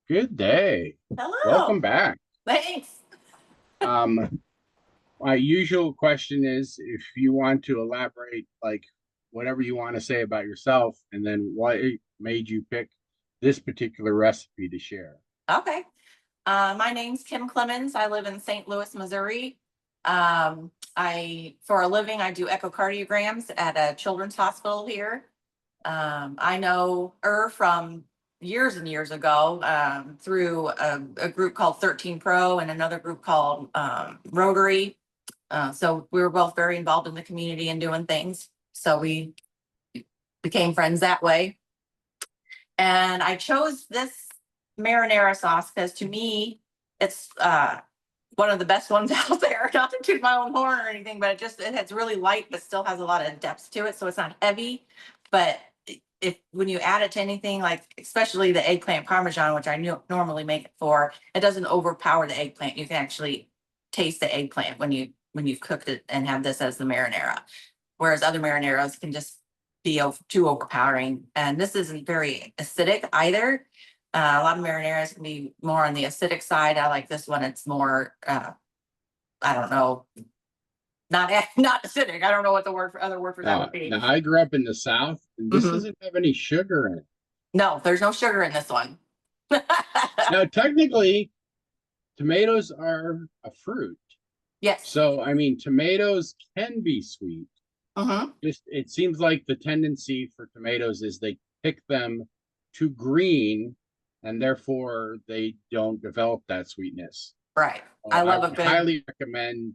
Good day. Hello. Welcome back. Thanks. Um, my usual question is if you want to elaborate, like whatever you want to say about yourself, and then what made you pick this particular recipe to share. Okay. My name's Kim Clemens. I live in St. Louis, Missouri. For a living, I do echocardiograms at a children's hospital here. I know her from years and years ago through a group called 13 Pro and another group called Rotary. So we were both very involved in the community and doing things. So we became friends that way. And I chose this marinara sauce because to me, it's one of the best ones out there. Not to toot my own horn or anything, but it's really light, but still has a lot of depth to it. So it's not heavy. But if when you add it to anything, like especially the eggplant parmesan, which I normally make it for, it doesn't overpower the eggplant. You can actually taste the eggplant when you've cooked it and have this as the marinara. Whereas other marinaras can just be too overpowering. And this isn't very acidic either. A lot of marinaras can be more on the acidic side. I like this one. It's more, I don't know, not not acidic. I don't know what the other word for that would be. Now I grew up in the South, and this Mhm. doesn't have any sugar in it. No, there's no sugar in this one. Now, technically, tomatoes are a fruit. Yes. So, I mean, tomatoes can be sweet. Hmm. Just it seems like the tendency for tomatoes is they pick them too green and therefore they don't develop that sweetness. Right. So I I love a would good highly recommend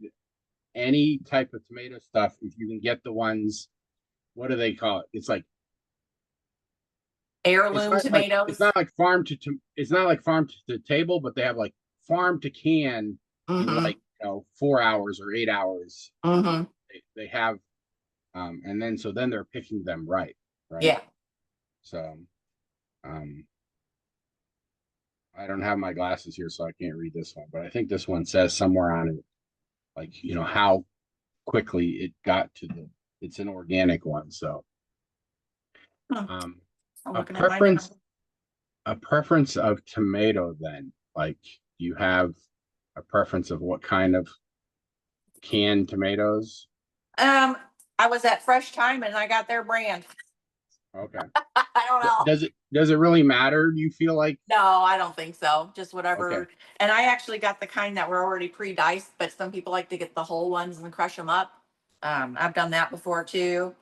any type of tomato stuff if you can get the ones, what do they call it? It's like heirloom it's tomatoes. not like farm it's not like farm to the table, but they have like farm to can in Hmm. like 4 hours or 8 hours. Hmm. They have and then so then they're picking them right? Yeah. So um I don't have my glasses here, so I can't read this one, but I think this one says somewhere on it, like, how quickly it got to it's an organic one. So, Hmm. um, I'm a looking at mine now. preference of tomato then, like, do you have a preference of what kind of canned tomatoes? Um, I was at Fresh Time and I got their brand. Okay. I don't know. Does it really matter? Do you feel like, No, I don't think so. Just okay, whatever. And I actually got the kind that were already pre-diced, but some people like to get the whole ones and crush them up. I've done that before too.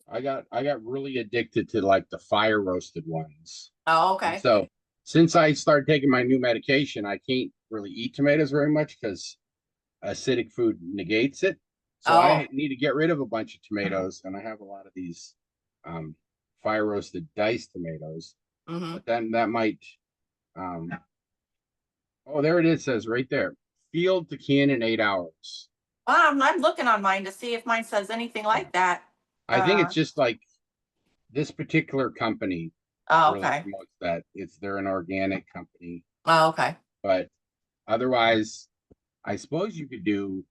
I got really addicted to like the fire roasted ones. Oh, And okay. so since I started taking my new medication, I can't really eat tomatoes very much because acidic food negates it. So Oh. I need to get rid of a bunch of tomatoes, and I have a lot of these um, fire roasted diced tomatoes. Mm-hmm. But then that might, um, oh, there it is, says right there, field to can in 8 hours. Well, I'm looking on mine to see if mine says anything Yeah. like that. I think Uh, it's just like this particular company oh, really okay. promotes that. They're an organic company, Oh, okay. but otherwise, I suppose you could do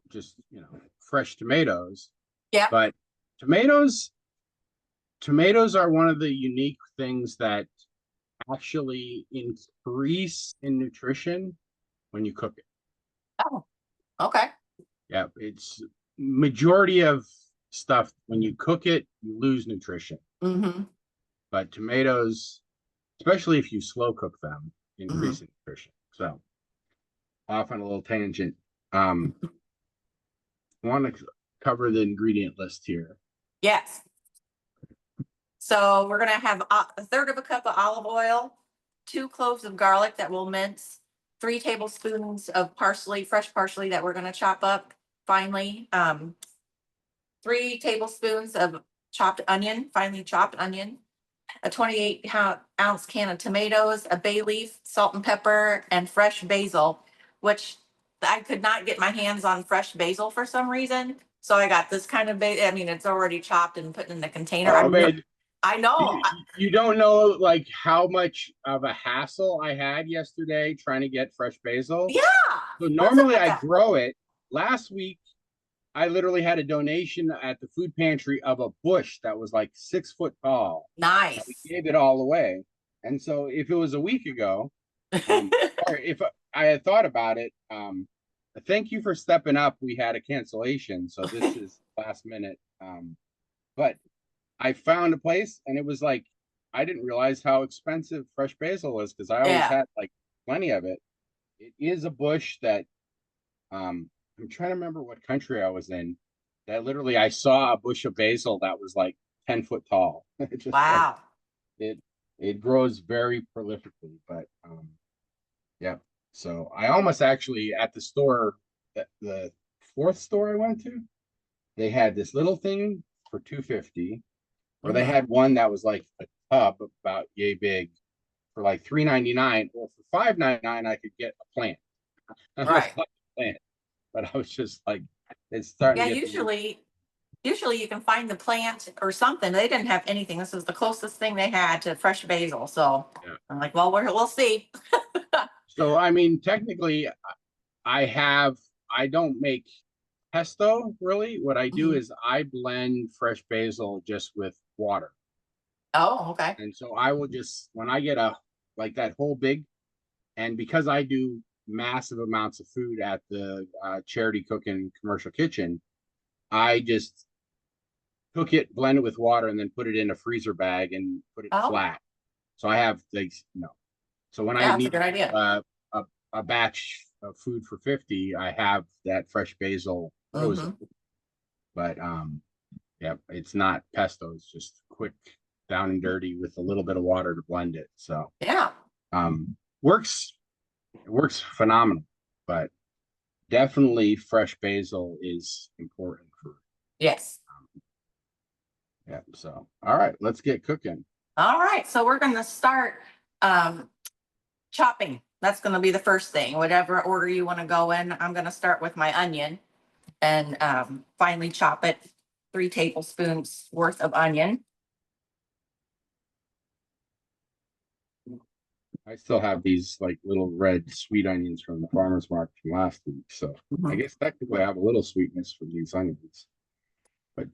just fresh tomatoes, Yep. but tomatoes tomatoes are one of the unique things that actually increase in nutrition when you cook it. Oh, okay. Yeah, it's majority of stuff when you cook it, you lose nutrition. Mm-hmm. But tomatoes, especially if you slow cook them, Mm-hmm. increase in nutrition. So off on a little tangent. Um, I want to cover the ingredient list here. Yes. So we're gonna have a third of a cup of olive oil, 2 cloves of garlic that we'll mince, 3 tablespoons of parsley, fresh parsley that we're gonna chop up finely. 3 tablespoons of chopped onion, finely chopped onion, a 28-ounce can of tomatoes, a bay leaf, salt and pepper, and fresh basil, which I could not get my hands on fresh basil for some reason. So I got this kind of basil. I mean, it's already chopped and put in the container. Oh man, I know. you don't know like how much of a hassle I had yesterday trying to get fresh basil. Yeah. So What's up normally with I that? grow it. Last week I literally had a donation at the food pantry of a bush that was like 6 foot tall. And we Nice. gave it all away. And so if it was a week ago, or if I had thought about it, thank you for stepping up. We had a cancellation, so this is last minute. But I found a place, and it was like I didn't realize how expensive fresh basil was because I always Yeah. had like plenty of it. It is a bush that I'm trying to remember what country I was in. That literally I saw a bush of basil that was like 10 foot tall. It just like Wow. it it grows very prolifically, but yeah. So I almost actually at the store, the fourth store I went to, they had this little thing for 250, or they Mhm. had one that was like a tub about yay big for like 3.99, or for 5.99 I could get a plant. I almost Right. bought a plant, but I was just like, it's starting Yeah, to get to be. usually you can find the plant or something. They didn't have anything. This is the closest thing they had to fresh basil. So Yeah. I'm like, well, we'll see. So I mean, technically, I have I don't make pesto really. What I do Mhm. is I blend fresh basil just with water. Oh, okay. And so I will just when I get a like that whole big, and because I do massive amounts of food at the charity cooking commercial kitchen, I just cook it, blend it with water, and then put it in a freezer bag and put it Oh, flat. So I have like So when I yeah, that's a need to good do idea. a batch of food for 50, I have that fresh basil frozen. Hmm. But yeah, it's not pesto. It's just quick down and dirty with a little bit of water to blend it. So Yeah. um, works it works phenomenal. But definitely fresh basil is important for Yes. yeah. So all right, let's get cooking. All right. So we're going to start um, chopping. That's going to be the first thing. Whatever order you want to go in, I'm going to start with my onion and finely chop it. 3 tablespoons worth of onion. I still have these like little red sweet onions from the farmer's market from last week. So I Mhm. guess technically I have a little sweetness from these onions. But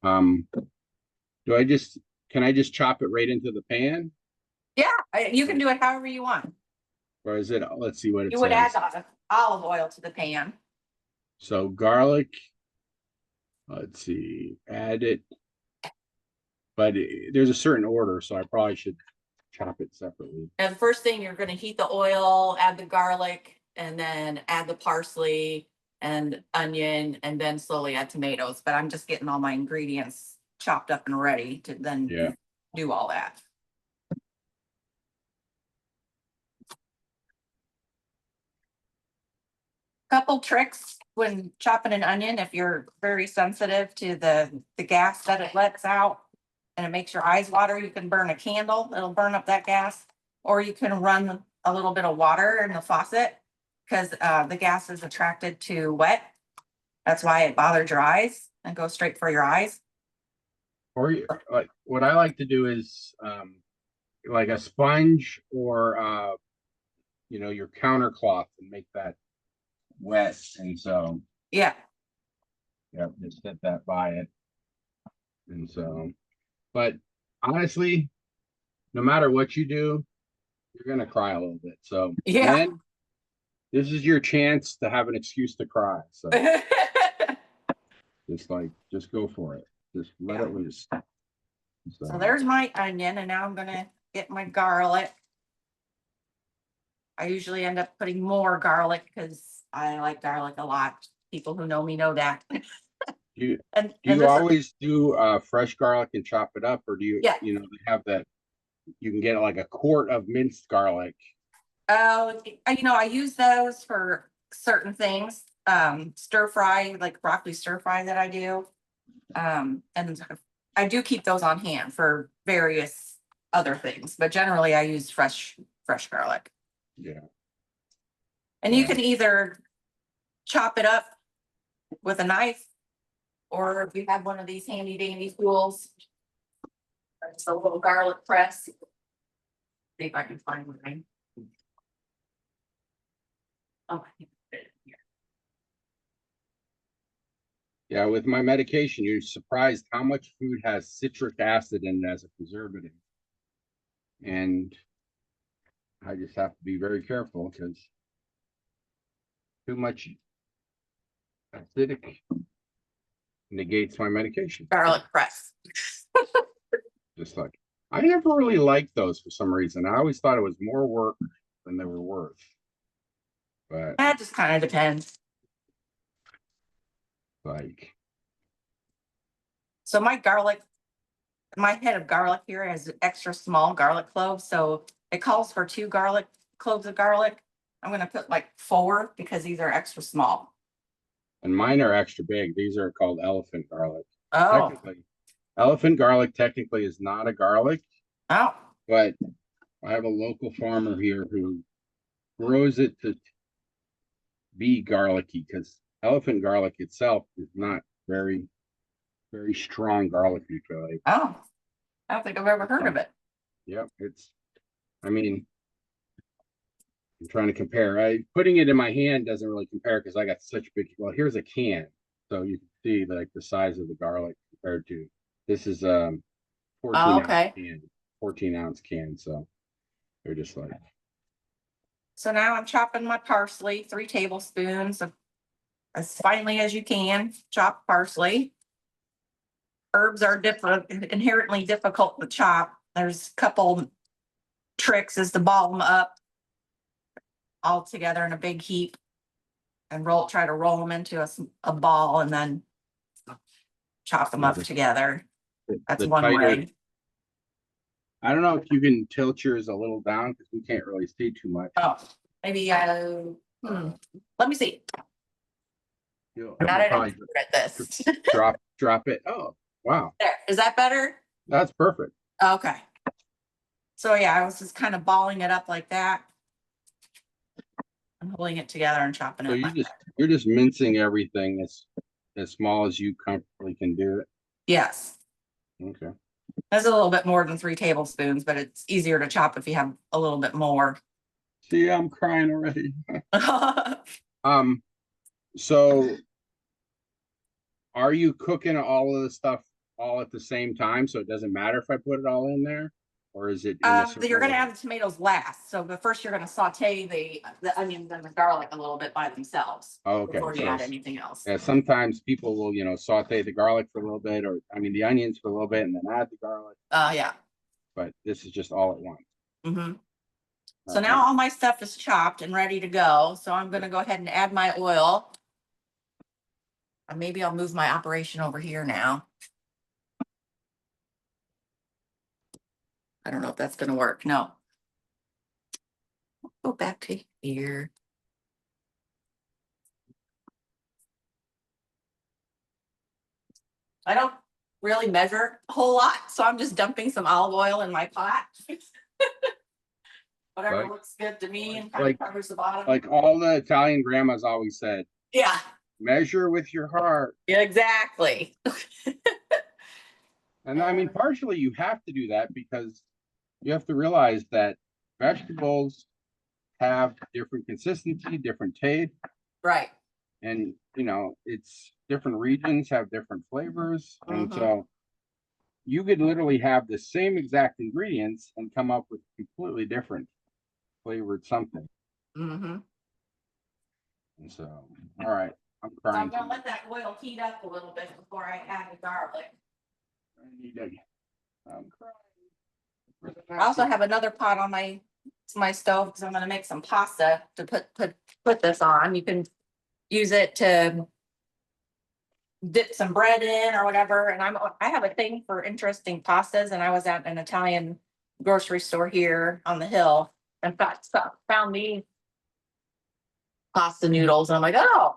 um do I just can I just chop it right into the pan? Yeah, you can Or, do it however you want. or is it let's see what it You would add says. the olive oil to the pan. So garlic, let's see, add it, but there's a certain order, so I probably should chop it separately. And the first thing, you're going to heat the oil, add the garlic, and then add the parsley and onion, and then slowly add tomatoes. But I'm just getting all my ingredients chopped up and ready to then Yeah. do all that. Couple tricks when chopping an onion, if you're very sensitive to the gas that it lets out and it makes your eyes water, you can burn a candle, it'll burn up that gas, or you can run a little bit of water in the faucet because the gas is attracted to wet. That's why it bothers your eyes and goes straight for your eyes. Or like what I like to do is like a sponge or your counter cloth and make that wet. And so Yeah. yeah, just set that by it. And so but honestly, no matter what you do, you're gonna cry a little bit. So Yeah. men, this is your chance to have an excuse to cry. So just go for it. Just let Yeah. it loose. So So there's my onion, and now I'm gonna get my garlic. I usually end up putting more garlic because I like garlic a lot. People who know me know that. do you do And you this, always do fresh garlic and chop it up, or do yeah. they have that you can get like a quart of minced garlic? Oh, I use those for certain things. Stir fry, like broccoli stir fry that I do. And I do keep those on hand for various other things, but generally I use fresh garlic. Yeah. And you Yeah. can either chop it up with a knife, or if you have one of these handy dandy tools, it's a little garlic press. See if I can find mine. Oh, I think I put it in here. Yeah, with my medication, you're surprised how much food has citric acid in it as a preservative. And I just have to be very careful because too much acidic negates my medication. Garlic press. Just like I never really liked those for some reason. I always thought it was more work than they were worth. But That just kind of depends. like, So my head of garlic here has extra small garlic cloves, so it calls for 2 garlic cloves of garlic. I'm gonna put like 4 because these are extra small. and mine are extra big. These are called elephant garlic. Oh, Technically, elephant garlic technically is not a garlic, oh, but I have a local farmer here who grows it to be garlicky because elephant garlic itself is not very, very strong garlicky flavor. oh. I don't think I've ever heard of it. Yep, I mean, I'm trying to compare. Putting it in my hand doesn't really compare because I got such big. Well, here's a can, so you can see like the size of the garlic compared to this is 14 Oh, ounce okay. can, 14-ounce can. So they're just like So now I'm chopping my parsley, 3 tablespoons of as finely as you can, chop parsley. Herbs are inherently difficult to chop. There's a couple tricks is to ball them up all together in a big heap and try to roll them into a ball and then chop them yeah, up together. That's the one tighter. way. I don't know if you can tilt yours a little down because we can't really see too much. Oh, maybe, let me see. You'll I'm not an probably expert at this. drop it. Oh, wow, There, is that better? that's perfect. Okay. So yeah, I was just kind of balling it up like that. I'm holding it together and chopping So it like that. you're just mincing everything as small as you comfortably can do it. Yes. Okay. That's a little bit more than 3 tablespoons, but it's easier to chop if you have a little bit more. See, I'm crying already. So are you cooking all of the stuff all at the same time so it doesn't matter if I put it all in there? Or is it in a certain You're gonna order? add the tomatoes last. So but first you're gonna saute the onions and the garlic a little bit by themselves Okay. before you So add anything else. yeah, sometimes people will, saute the garlic for a little bit, or I mean the onions for a little bit and then add the garlic. Yeah. But this is just all at once. Mm-hmm. So All right. now all my stuff is chopped and ready to go. So I'm gonna go ahead and add my oil. And maybe I'll move my operation over here now. I don't know if that's gonna work. No. Go back to here. I don't really measure a whole lot, so I'm just dumping some olive oil in my pot. Whatever looks good to me and kind of covers the bottom. Like all the Italian grandmas always said, Yeah, measure with your heart. exactly. And I mean, partially you have to do that because you have to realize that vegetables have different consistency, different taste, Right. and it's different regions have different flavors. And so you could literally have the same exact ingredients and come up with completely different flavored something. Mm-hmm. And so, all right, I'm So crying. I'm gonna let that oil heat up a little bit before I add the garlic. I'm crying. I also have another pot on my stove because I'm gonna make some pasta to put this on. You can use it to dip some bread in or whatever. And I have a thing for interesting pastas, and I was at an Italian grocery store here on the hill and found these pasta noodles, and I'm like, oh.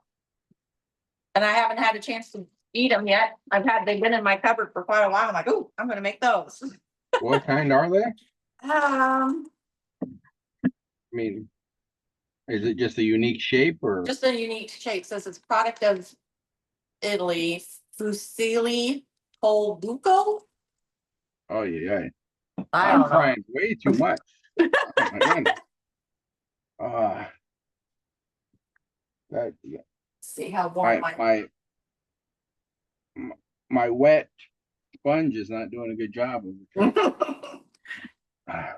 And I haven't had a chance to eat them yet. They've been in my cupboard for quite a while. I'm like, oh, I'm gonna make those. What kind are they? I Um, mean, is it just a unique shape or? just a unique shape. Says it's product of Italy, fusilli col buco. Oh yeah, I I'm don't know. crying way too much. Oh my goodness. That yeah. See how warm My My wet sponge is not doing a good job of it.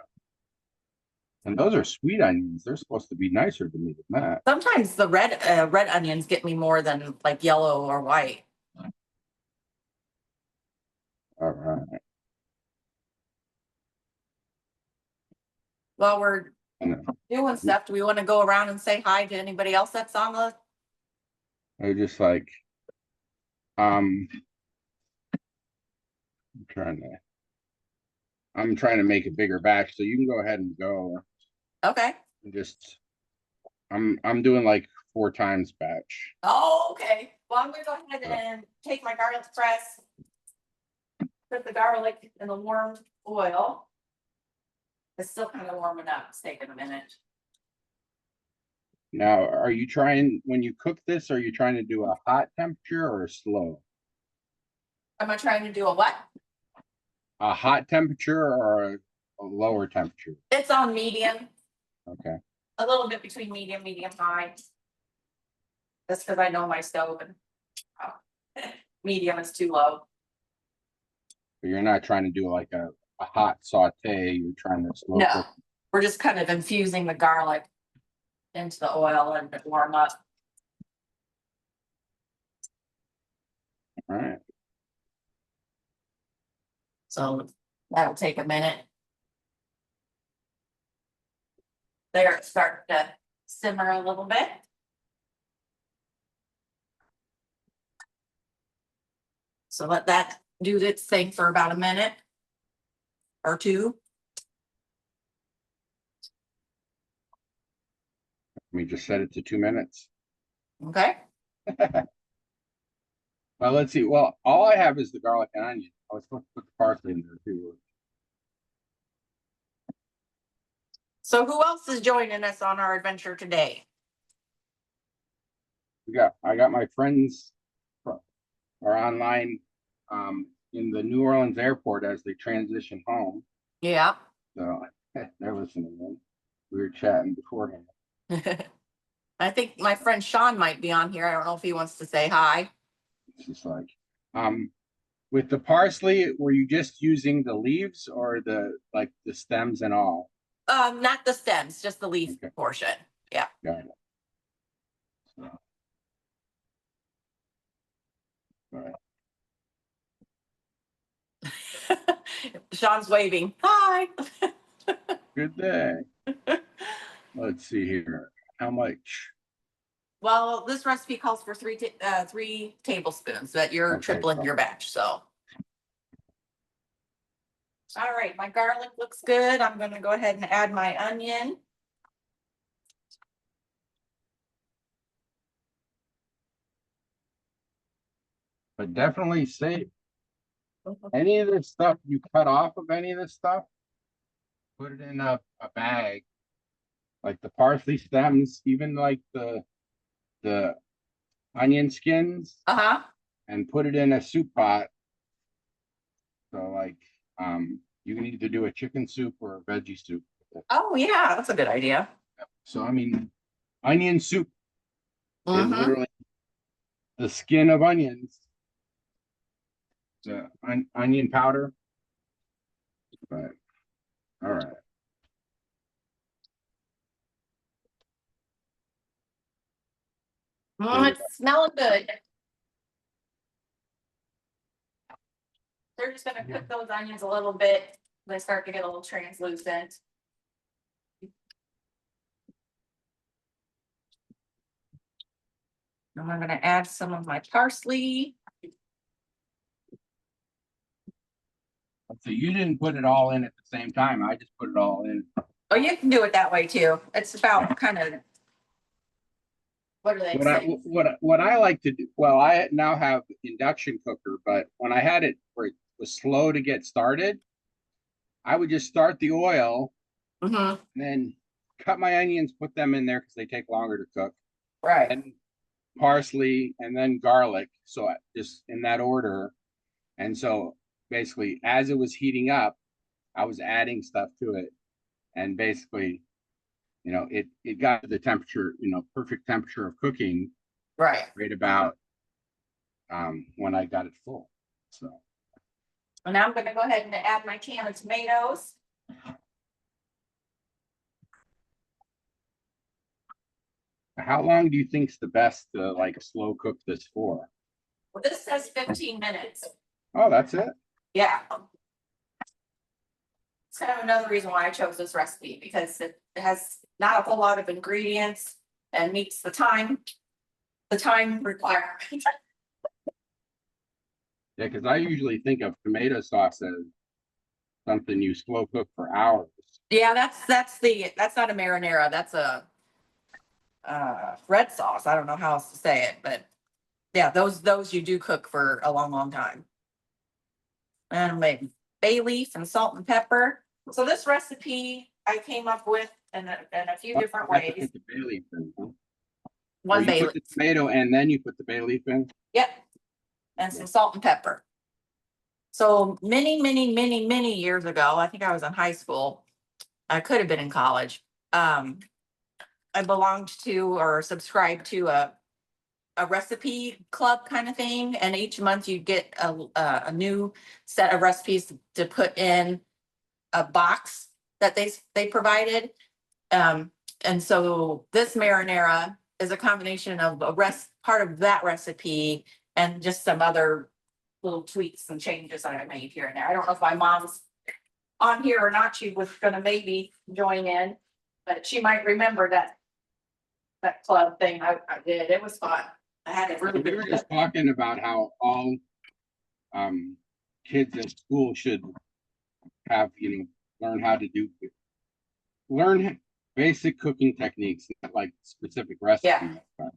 And those are sweet onions. They're supposed to be nicer to me than that. Sometimes the red onions get me more than like yellow or white. All right. While we're And doing stuff, do we want to go around and say hi to anybody else that's on the? they're just like, I'm trying to make a bigger batch, so you can go ahead and go. Okay. Just, I'm doing like 4 times batch. Oh, okay. Well, I'm gonna go ahead and take my garlic press, put the garlic in the warm oil. It's still kind of warming up. It's taking a minute. Now, are you trying, when you cook this, are you trying to do a hot temperature or a slow? Am I trying to do a what? A hot temperature or a lower temperature? It's on medium. Okay. A little bit between medium high. That's because I know my stove and medium is too low. But you're not trying to do like a hot saute. You're trying to slow No, cook. we're just kind of infusing the garlic into the oil and warm up. All right. So that'll take a minute. There, it's starting to simmer a little bit. So let that do its thing for about a minute or two. Let me just set it to 2 minutes. Okay. Well, let's see. Well, all I have is the garlic and onion. I was supposed to put the parsley in there too. So who else is joining us on our adventure today? I got my friends are online in the New Orleans airport as they transition home. Yeah. So they're listening in. We were chatting beforehand. I think my friend Sean might be on here. I don't know if he wants to say hi. It's just like, with the parsley, were you just using the leaves or the stems and all? Not the stems, just the leaf Okay. portion. Yeah. Got it. So, all right. Sean's waving. Hi. Good day. Let's see here. How much? Well, this recipe calls for 3 tablespoons, but you're Okay, tripling so your batch. So, all right, my garlic looks good. I'm going to go ahead and add my onion. but definitely say any of this stuff you cut off of any of this stuff, put it in a bag. Like the parsley stems, even like the onion skins, Uh-huh. and put it in a soup pot. So like you can either do a chicken soup or a veggie soup. Oh, yeah, that's a good idea. So I mean, onion soup is Mm-hmm. literally the skin of onions. The onion powder. But all right. It's smelling good. They're just going to cook those onions a little bit. They start to get a little translucent. And I'm going to add some of my parsley. So you didn't put it all in at the same time. I just put it all in. Oh, you can do it that way too. It's about kind of, what do they say? What I like to do, well, I now have induction cooker, but when I had it where it was slow to get started, I would just start the oil Mm-hmm. and then cut my onions, put them in there because they take longer to cook. Right. And parsley and then garlic. So just in that order. And so basically, as it was heating up, I was adding stuff to it. And basically, it got to the temperature, perfect temperature of cooking Right. right about when I got it full. So And now I'm gonna go ahead and add my can of tomatoes. how long do you think's the best to like slow cook this for? Well, this says 15 minutes. Oh, that's it. Yeah. It's kind of another reason why I chose this recipe, because it has not a whole lot of ingredients and meets the time requirement. Yeah, because I usually think of tomato sauce as something you slow cook for hours. Yeah, that's not a marinara. That's a red sauce. I don't know how else to say it, but yeah, those you do cook for a long time. And maybe bay leaf and salt and pepper. So this recipe I came up with in a few different You have to ways. put the bay leaf in, huh? Or One you bay put leaf. the tomato and then you put the bay leaf in. Yep. And some salt and pepper. So many years ago, I think I was in high school. I could have been in college. I belonged to or subscribed to a recipe club kind of thing, and each month you get a new set of recipes to put in a box that they provided. And so this marinara is a combination of part of that recipe and just some other little tweaks and changes that I made here and there. I don't know if my mom's on here or not. She was gonna maybe join in, but she might remember that club thing I did. It was fun. I had it really We were good. just talking about how all kids at school should have, learn how to learn basic cooking techniques, not like specific recipes, but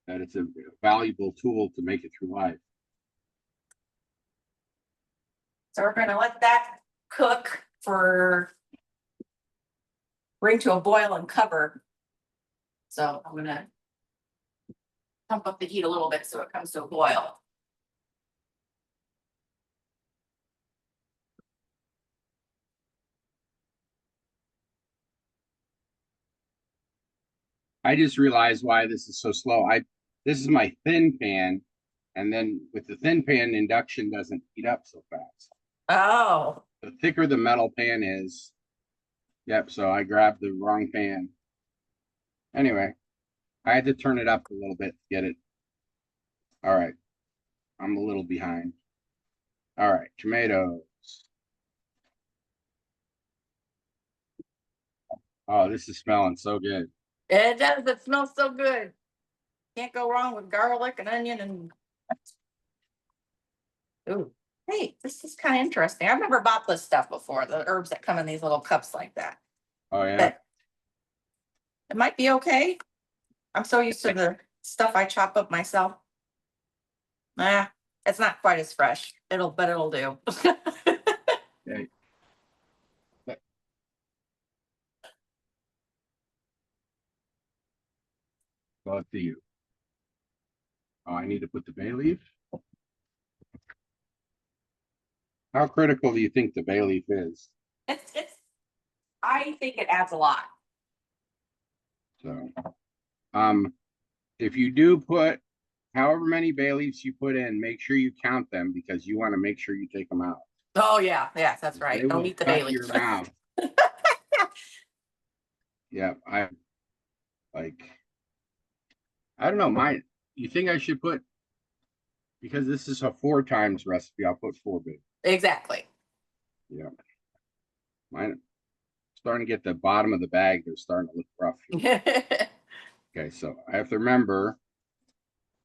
that it's a valuable tool to make it through life. So we're gonna let that cook bring to a boil and cover. So I'm gonna pump up the heat a little bit so it comes to a boil. I just realized why this is so slow. This is my thin pan, and then with the thin pan, induction doesn't heat up so fast. Oh, The thicker the metal pan is, yep. So I grabbed the wrong pan. Anyway, I had to turn it up a little bit to get it. All right, I'm a little behind. All right, tomatoes. Oh, this is smelling so good. it does. It smells so good. Can't go wrong with garlic and onion and. Ooh, hey, this is kind of interesting. I've never bought this stuff before. The herbs that come in these little cups like that. Oh yeah. But it might be okay. I'm so used to the stuff I chop up myself. It's not quite as fresh. But it'll do. Okay. Well, up to you. Oh, I need to put the bay leaf. How critical do you think the bay leaf is? I think it adds a lot. So, if you do put however many bay leaves you put in, make sure you count them because you want to make sure you take them out. Oh yeah, yes, that's right. They Don't will eat the cut bay leaf. your mouth. Yeah, I don't know. You think I should put, because this is a 4 times recipe, I'll put 4 big. Exactly. Yeah. Mine starting to get the bottom of the bag. They're starting to look rough here. Okay, so I have to remember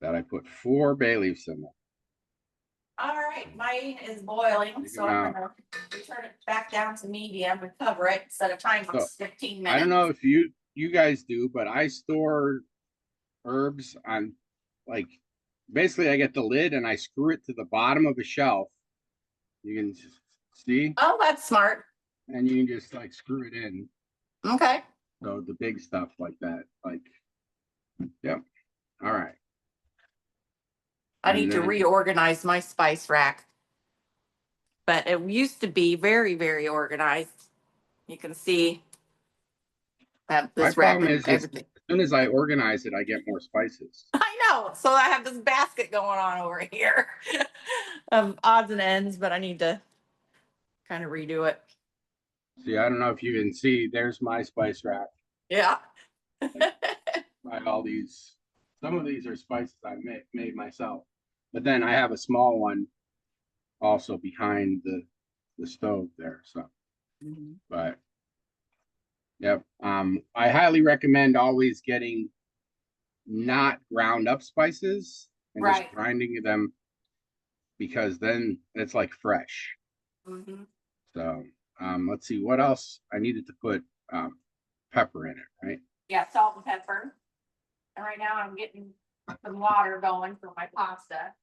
that I put 4 bay leaves in there. All right, mine is boiling, so I'm gonna turn it back down to medium and cover it, set a timer of 15 minutes. I don't know if you guys do, but I store herbs on, like, basically I get the lid and I screw it to the bottom of a shelf. You can see. Oh, that's smart. And you can just like screw it in. Okay. So the big stuff like that, yep. All right. I need to reorganize my spice rack. But it used to be very organized. You can see that this rack and everything. soon as I organize it, I get more spices. I know. So I have this basket going on over here of odds and ends, but I need to kind of redo it. See, I don't know if you can see, there's my spice rack. Yeah. By all these, some of these are spices I made myself, but then I have a small one also behind the stove there. So, Mhm. but yep, I highly recommend always getting not ground up spices and just Right. grinding them because then it's like fresh. Hmm. So, let's see what else I needed to put pepper in it, right? Yeah, salt and pepper. And right now I'm getting some water going for my pasta.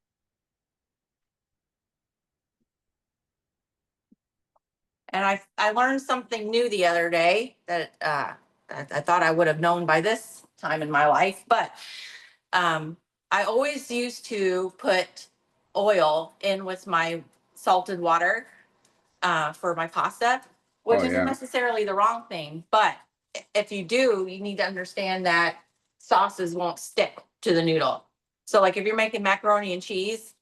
And I learned something new the other day that I thought I would have known by this time in my life, but um, I always used to put oil in with my salted water for my pasta, which Oh isn't yeah, necessarily the wrong thing. But if you do, you need to understand that sauces won't stick to the noodle. So, like if you're making macaroni and cheese,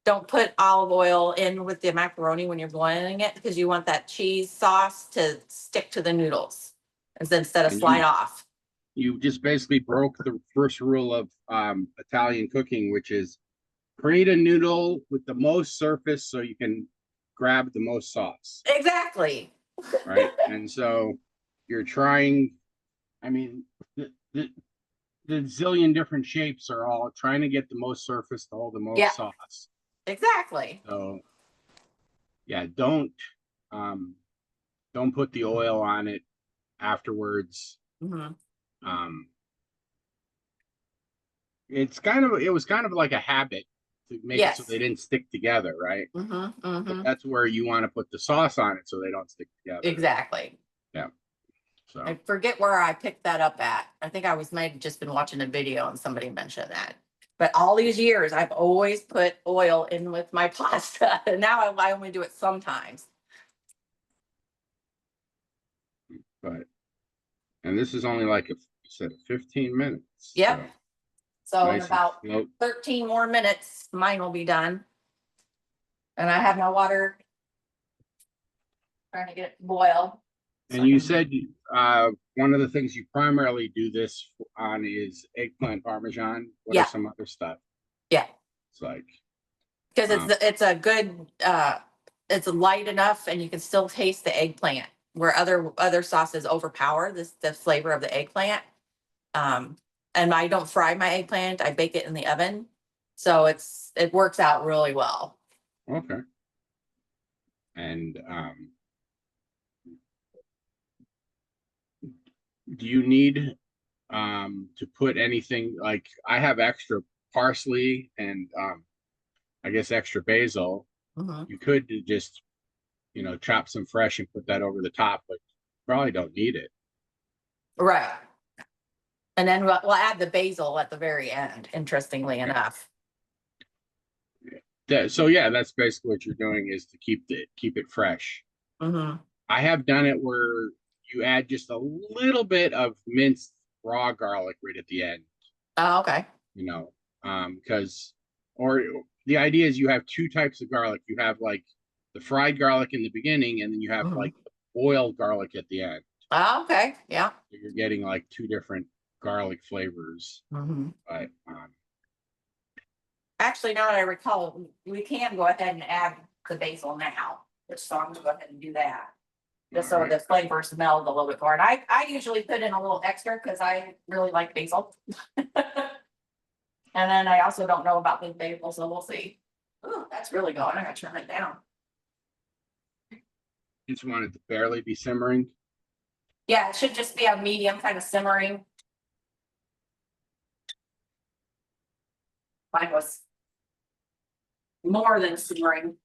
don't put olive oil in with the macaroni when you're boiling it because you want that cheese sauce to stick to the noodles instead of and slide off. you just basically broke the first rule of Italian cooking, which is create a noodle with the most surface so you can grab the most sauce, Exactly. right? And so you're trying, I mean, the zillion different shapes are all trying to get the most surface to hold the Yeah, most sauce. exactly. So yeah, um don't put the oil on it afterwards. Hmm. Um it was kind of like a habit to make it so they Yes. didn't stick together, right? Hmm. But Hmm. that's where you want to put the sauce on it so they don't stick together. Exactly. Yeah. So I forget where I picked that up at. I think I was maybe just been watching a video and somebody mentioned that. But all these years, I've always put oil in with my pasta. And now I only do it sometimes. but and this is only like a you said 15 minutes. Yep. So So in nice and about slow. 13 more minutes, mine will be done. And I have my water trying to get it to boil. So And I you can, said one of the things you primarily do this on is eggplant parmesan. What are yeah, some other stuff? yeah. It's like Because um, it's a good it's light enough and you can still taste the eggplant where other sauces overpower the flavor of the eggplant. Um, and I don't fry my eggplant, I bake it in the oven. So it works out really well. okay. And do you need to put anything like I have extra parsley and I guess extra basil. Mhm. You could just chop some fresh and put that over the top, but probably don't need it. Right. And then we'll add the basil at the very end, interestingly Okay. enough. So yeah, that's basically what you're doing is to keep it fresh. Hmm. I have done it where you add just a little bit of minced raw garlic right at the end, Oh, okay. you know, because or the idea is you have two types of garlic. You have like the fried garlic in the beginning, and then you have Hmm. like the boiled garlic at the end. Oh, okay. Yeah. So you're getting like two different garlic flavors. Hmm. But Actually, now that I recall, we can go ahead and add the basil now. So I'm gonna go ahead and do that. all Just so right, the flavor smells a little bit more. And I usually put in a little extra because I really like basil. And then I also don't know about the basil, so we'll see. Ooh, that's really going. I gotta turn it down. just want it to barely be simmering. Yeah, it should just be a medium kind of simmering. Mine was more than simmering.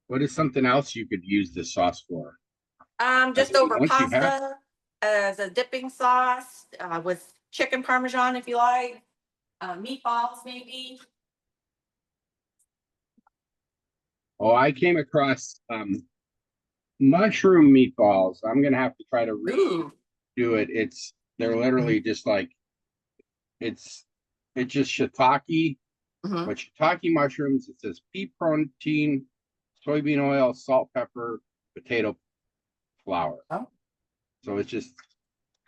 What is something else you could use this sauce for? I Just mean, over once you have, pasta as a dipping sauce with chicken parmesan if you like. Meatballs maybe. oh, I came across mushroom meatballs. I'm gonna have to try to Ooh. redo it. It's They're literally just like, it's just shiitake, Mhm. but shiitake mushrooms. It says pea protein, soybean oil, salt, pepper, potato flour. Oh. So it's just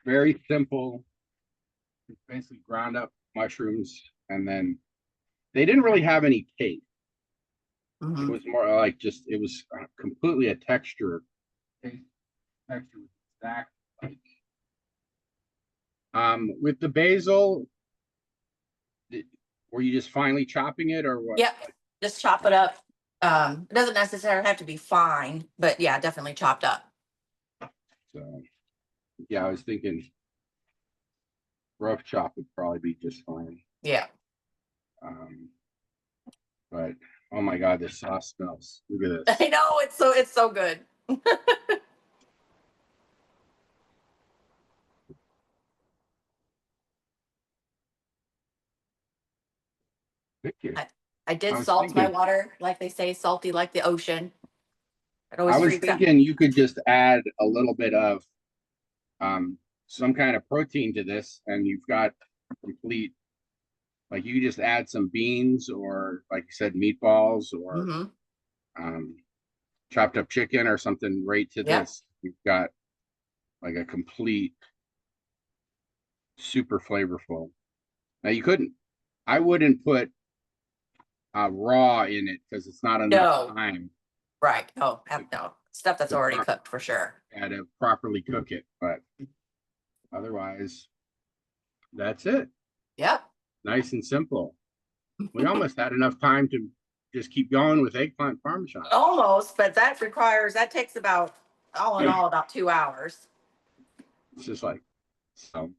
very simple. It's basically ground up mushrooms, and then they didn't really have any taste. It Mhm. was more like just it was completely a texture. Taste texture was exact like with the basil. Were you just finely chopping it or what? Yep. Just chop it up. It doesn't necessarily have to be fine, but yeah, definitely chopped up. So yeah, I was thinking rough chop would probably be just fine. Yeah. Um, but oh my god, this sauce smells. Look at I this. know it's so good. Thank you. I, I I did was salt my thinking, water, like they say, salty like the ocean. It I always was freaks out. thinking you could just add a little bit of um some kind of protein to this, and you've got complete. Like you just add some beans, or like you said, meatballs, or Hmm. um, chopped up chicken, or something right to Yep. this. You've got like a complete, super flavorful. Now you couldn't. I wouldn't put raw in it because it's not enough No. time Right. No. No. Stuff that's to already cooked for sure. properly cook it. But otherwise, that's it. Yep. Nice and simple. We almost had enough time to just keep going with eggplant parmesan. Almost, but that takes about, all in all, about 2 hours. It's just like so.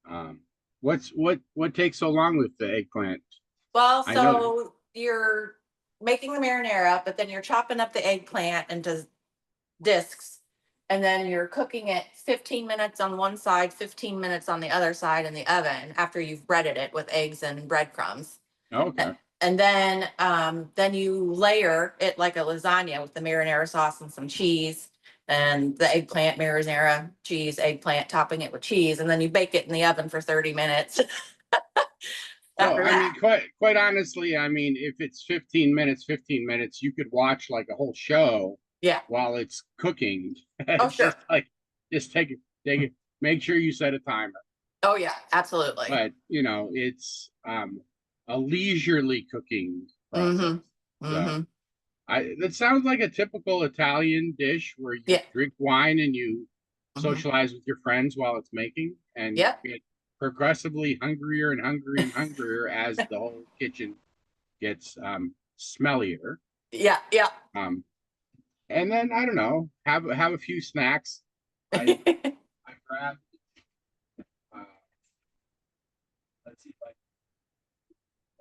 Um, what takes so long with the eggplant? Well, I know. so you're making the marinara, but then you're chopping up the eggplant into discs, and then you're cooking it 15 minutes on one side, 15 minutes on the other side in the oven after you've breaded it with eggs and breadcrumbs. Okay. And then you layer it like a lasagna with the marinara sauce and some cheese and the eggplant marinara cheese, eggplant, topping it with cheese, and then you bake it in the oven for 30 minutes. Well, After I mean, that. quite honestly, I mean, if it's 15 minutes, you could watch like a whole show Yeah. while it's cooking. Oh, It's just sure. like just take it. Make sure you set a timer. Oh, yeah, absolutely. But it's a leisurely cooking process. Mm-hmm. So Mm-hmm. that sounds like a typical Italian dish where you Yeah. drink wine and you Mm-hmm. socialize with your friends while it's making, and Yep. get progressively hungrier and hungrier and hungrier as the whole kitchen gets smellier. Yeah. Yeah. Um, and then I don't know, have a few snacks. I I grabbed. Uh, let's see if I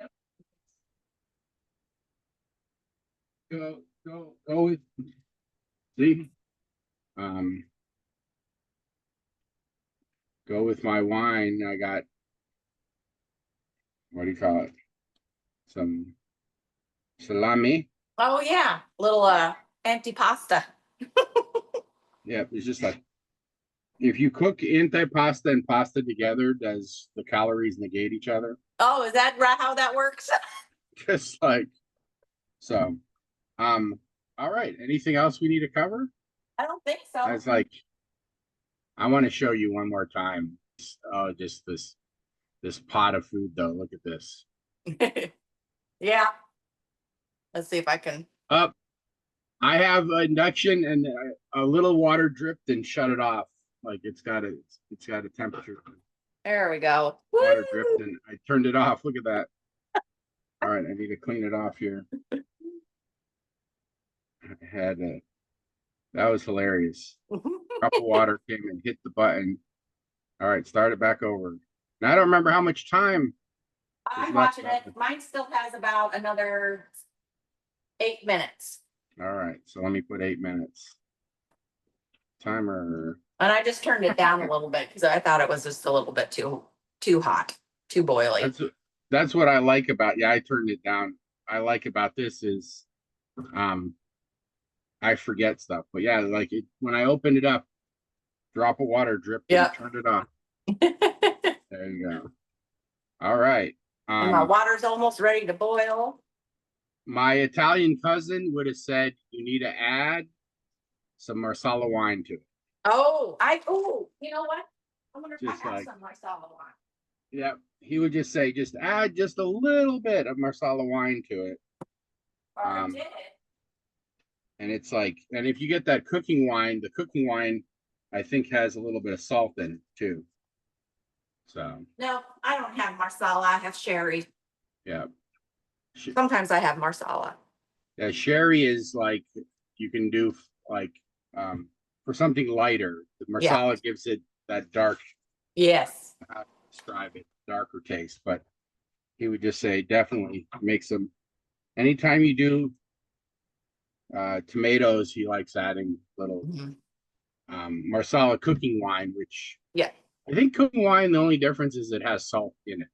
yep, go with see um go with my wine. I got what do you call it? Some salami. Oh, yeah. Little antipasta. Yeah, it's just like if you cook antipasta and pasta together, does the calories negate each other? Oh, is that how that works? Just like so. Um, all right. Anything else we need to cover? I don't think so. That's like I want to show you one more time. Oh, just this pot of food though. Look at this. Yeah. Let's see if I can. Up. I have induction and a little water dripped and shut it off. Like it's got a temperature. There we go. Woo! Water dripped and I turned it off. Look at that. All right, I need to clean it off here. I had that was hilarious. Cup of water came and hit the button. All right, start it back over. Now I don't remember how much time is I'm left. watching it. Mine still has about another 8 minutes. All right, so let me put 8 minutes. Timer. And I just turned it down a little bit because I thought it was just a little bit too hot, too boily. That's what I like about I turned it down. I like about this is um I forget stuff. But yeah, like it when I opened it up, drop of water dripped and Yeah. turned it off. There you go. All right. And my water's almost ready to boil. My Italian cousin would have said you need to add some Marsala wine to it. Oh, you know what? I wonder if I have some Marsala wine. Yeah, he would just say, just add just a little bit of Marsala wine to it. Already did it. And it's like, and if you get that cooking wine, the cooking wine, I think has a little bit of salt in it too. So. No, I don't have Marsala. I have sherry. Yeah. Sometimes I have Marsala. Yeah, sherry is like, you can do like, for something lighter. The Marsala gives it that dark. Yes. How to describe it, darker taste, but he would just say definitely make some. Anytime you do tomatoes, he likes adding little Marsala cooking wine, which I think cooking wine, the only difference is it has salt in it.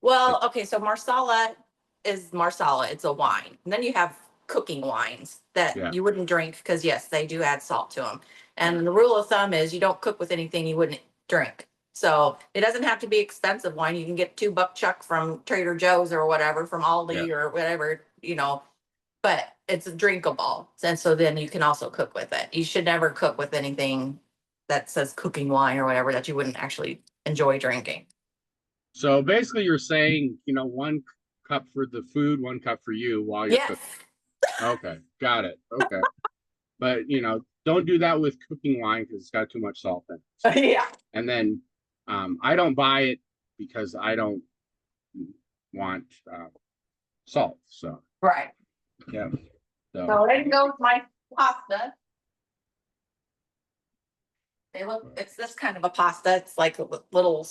Well, okay, so Marsala is Marsala. It's a wine. And then you have cooking wines that you wouldn't drink because, yes, they do add salt to them. And the rule of thumb is you don't cook with anything you wouldn't drink. So it doesn't have to be expensive wine. You can get $2 chuck from Trader Joe's or whatever, from Aldi or whatever, you know, but it's drinkable. And so then you can also cook with it. You should never cook with anything that says cooking wine or whatever that you wouldn't actually enjoy drinking. So basically you're saying, you know, 1 cup for the food, 1 cup for you while you're cooking. Okay, got it. Okay. But, you know, don't do that with cooking wine because it's got too much salt in it. So. And then I don't buy it because I don't want salt. So. Right. Yeah. So there goes my pasta. It's this kind of a pasta. It's like little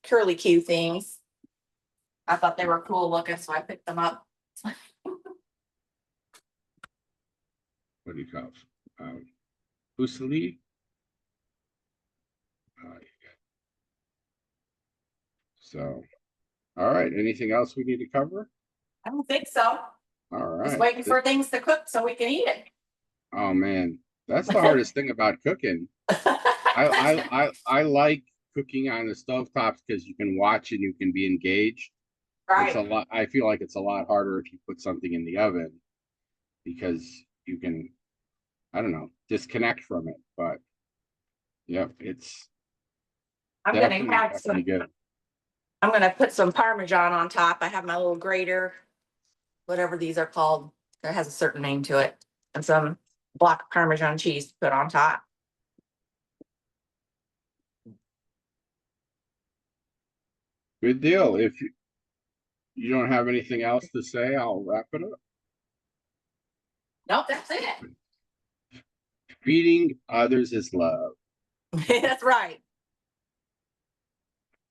curly Q things. I thought they were cool looking, so I picked them up. What do you call it? Fusilli? So, all right. Anything else we need to cover? I don't think so. All right. Just waiting for things to cook so we can eat it. Oh man, that's the hardest thing about cooking. I like cooking on the stovetops because you can watch and you can be engaged. Right. It's a lot. I feel like it's a lot harder if you put something in the oven because you can, I don't know, disconnect from it. But yeah, it's definitely good. I'm gonna put some Parmesan on top. I have my little grater, whatever these are called. It has a certain name to it, and some block Parmesan cheese to put on top. Good deal. If you don't have anything else to say, I'll wrap it up. Nope, that's it. Feeding others is love. That's right.